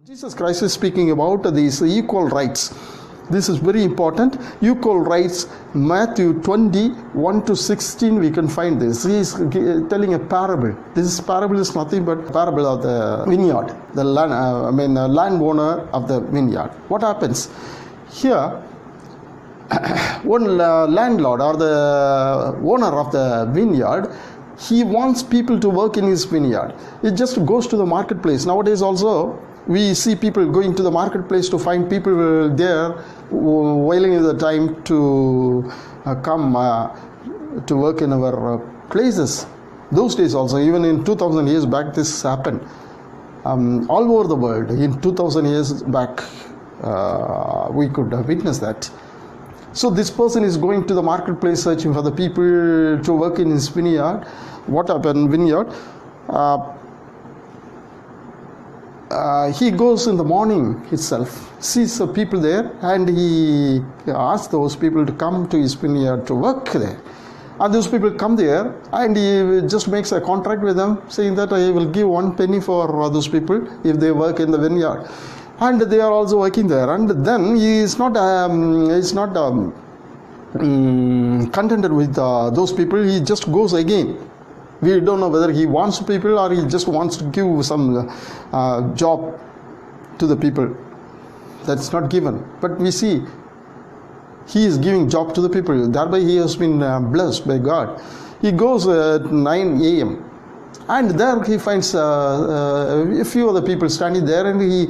Jesus Christ is speaking about these equal rights. This is very important. Equal rights, Matthew 20:1 to 16, we can find this. He is telling a parable. This parable is nothing but a parable of the vineyard, the landowner of the vineyard. What happens? Here, one landlord or the owner of the vineyard, he wants people to work in his vineyard. It just goes to the marketplace. Nowadays also, we see people going to the marketplace to find people there whiling the time to come to work in our places. Those days also, even in 2000 years back, this happened all over the world. In 2000 years back, we could witness that. So this person is going to the marketplace searching for the people to work in his vineyard. What happened? Vineyard. He goes in the morning itself, sees the people there, and he asks those people to come to his vineyard to work there. And those people come there, and he just makes a contract with them, saying that I will give 1 penny for those people if they work in the vineyard. And they are also working there. And then he is not contented with those people. He just goes again. We don't know whether he wants people or he just wants to give some job to the people. That's not given. But we see he is giving job to the people. Thereby he has been blessed by God. He goes at 9 a.m. and there he finds a few other people standing there, and he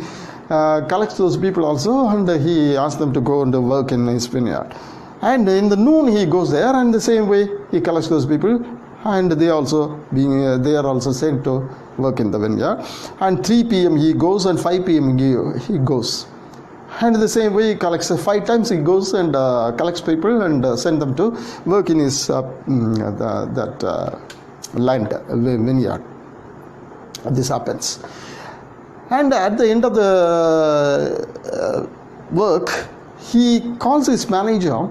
collects those people also, and he asks them to go and work in his vineyard. And in the noon he goes there, and the same way he collects those people, and they are also sent to work in the vineyard. And 3 p.m. he goes, and 5 p.m. he goes. And the same way he collects 5 times he goes and collects people and send them to work in his land, vineyard. This happens. And at the end of the work, he calls his manager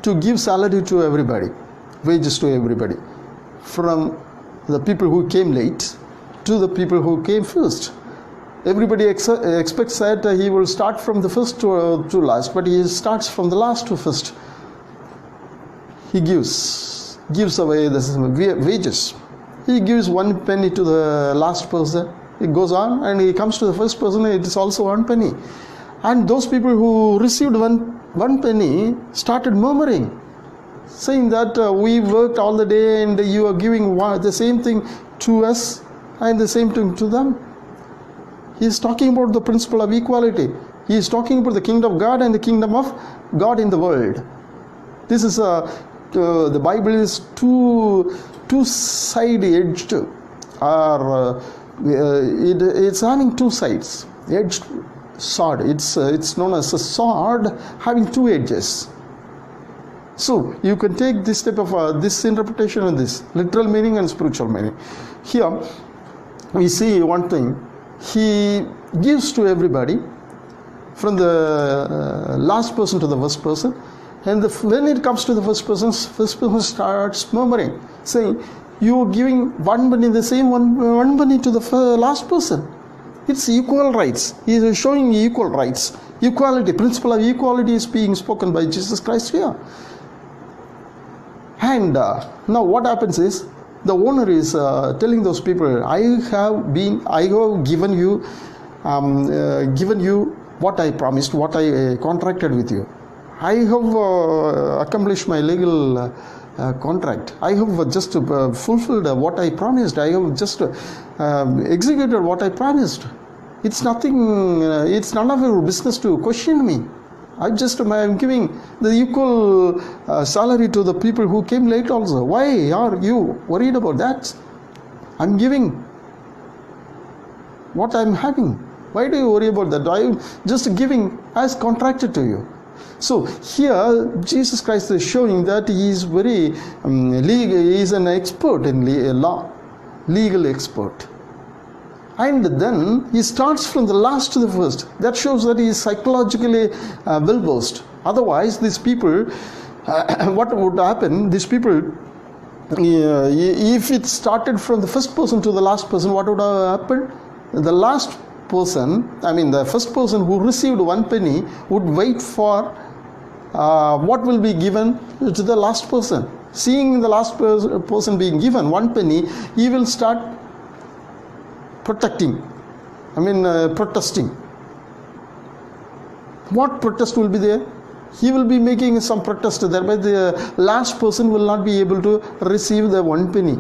to give salary to everybody, wages to everybody, from the people who came late to the people who came first. Everybody expects that he will start from the first to last, but he starts from the last to first. He gives away the wages. He gives 1 penny to the last person. It goes on, and he comes to the first person, it is also 1 penny. And those people who received one penny started murmuring, saying that we worked all the day and you are giving the same thing to us and the same thing to them. He is talking about the principle of equality. He is talking about the kingdom of God and the kingdom of God in the world. This is the Bible is two-sided edged, or it's having 2 sides. Edged sword. It's known as a sword having 2 edges. So you can take this type of this interpretation of this literal meaning and spiritual meaning. Here we see one thing. He gives to everybody, from the last person to the first person, and when it comes to the first person starts murmuring, saying, you are giving 1 penny, the same one penny to the last person. It's equal rights. He is showing equal rights. Equality, principle of equality is being spoken by Jesus Christ here. And now what happens is, the owner is telling those people, I have given you what I promised, what I contracted with you. I have accomplished my legal contract. I have just fulfilled what I promised. I have just executed what I promised. It's nothing. It's none of your business to question me. I'm giving the equal salary to the people who came late also. Why are you worried about that? I'm giving what I'm having. Why do you worry about that? I'm just giving as contracted to you. So here Jesus Christ is showing that he is very legal. He is an expert in law, legal expert. And then he starts from the last to the first. That shows that he is psychologically well versed. Otherwise, these people, what would happen? These people, if it started from the first person to the last person, what would have happened? The last person, the first person who received 1 penny would wait for what will be given to the last person. Seeing the last person being given 1 penny, he will start protesting. What protest will be there? He will be making some protest, thereby the last person will not be able to receive the 1 penny.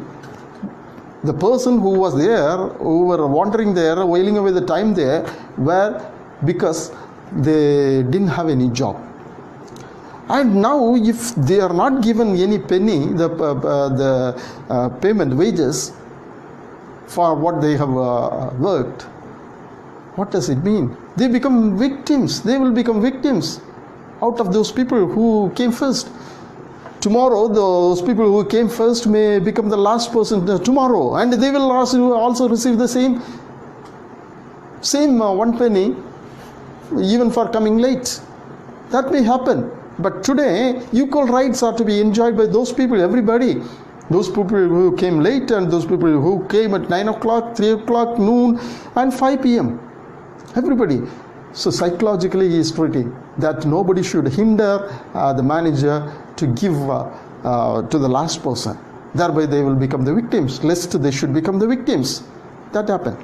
The person who was there, who were wandering there, whiling away the time there, were because they didn't have any job. And now if they are not given any penny, the payment, wages for what they have worked, what does it mean? They become victims. They will become victims out of those people who came first. Tomorrow, those people who came first may become the last person tomorrow, and they will also receive the same 1 penny, even for coming late. That may happen. But today, equal rights are to be enjoyed by those people, everybody. Those people who came late and those people who came at 9 o'clock, 3 o'clock, noon, and 5 p.m. Everybody. So psychologically he is treating that nobody should hinder the manager to give to the last person. Thereby they will become the victims, lest they should become the victims. That happened.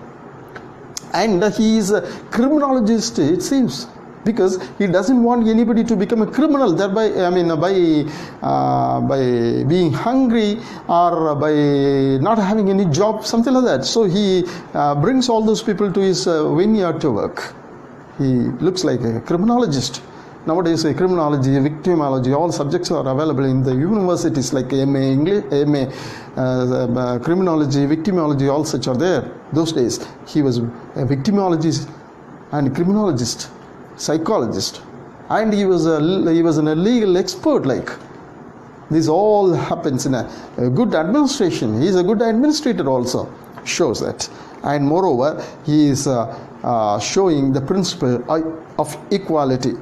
And he is a criminologist, it seems, because he doesn't want anybody to become a criminal, thereby by being hungry or by not having any job, something like that. So he brings all those people to his vineyard to work. He looks like a criminologist. Nowadays, criminology, victimology, all subjects are available in the universities, like MA English, MA criminology, victimology, all such are there. Those days, he was a victimologist and criminologist, psychologist, and he was an legal expert. Like this, all happens in a good administration. He is a good administrator also, shows that, and moreover, he is showing the principle of equality.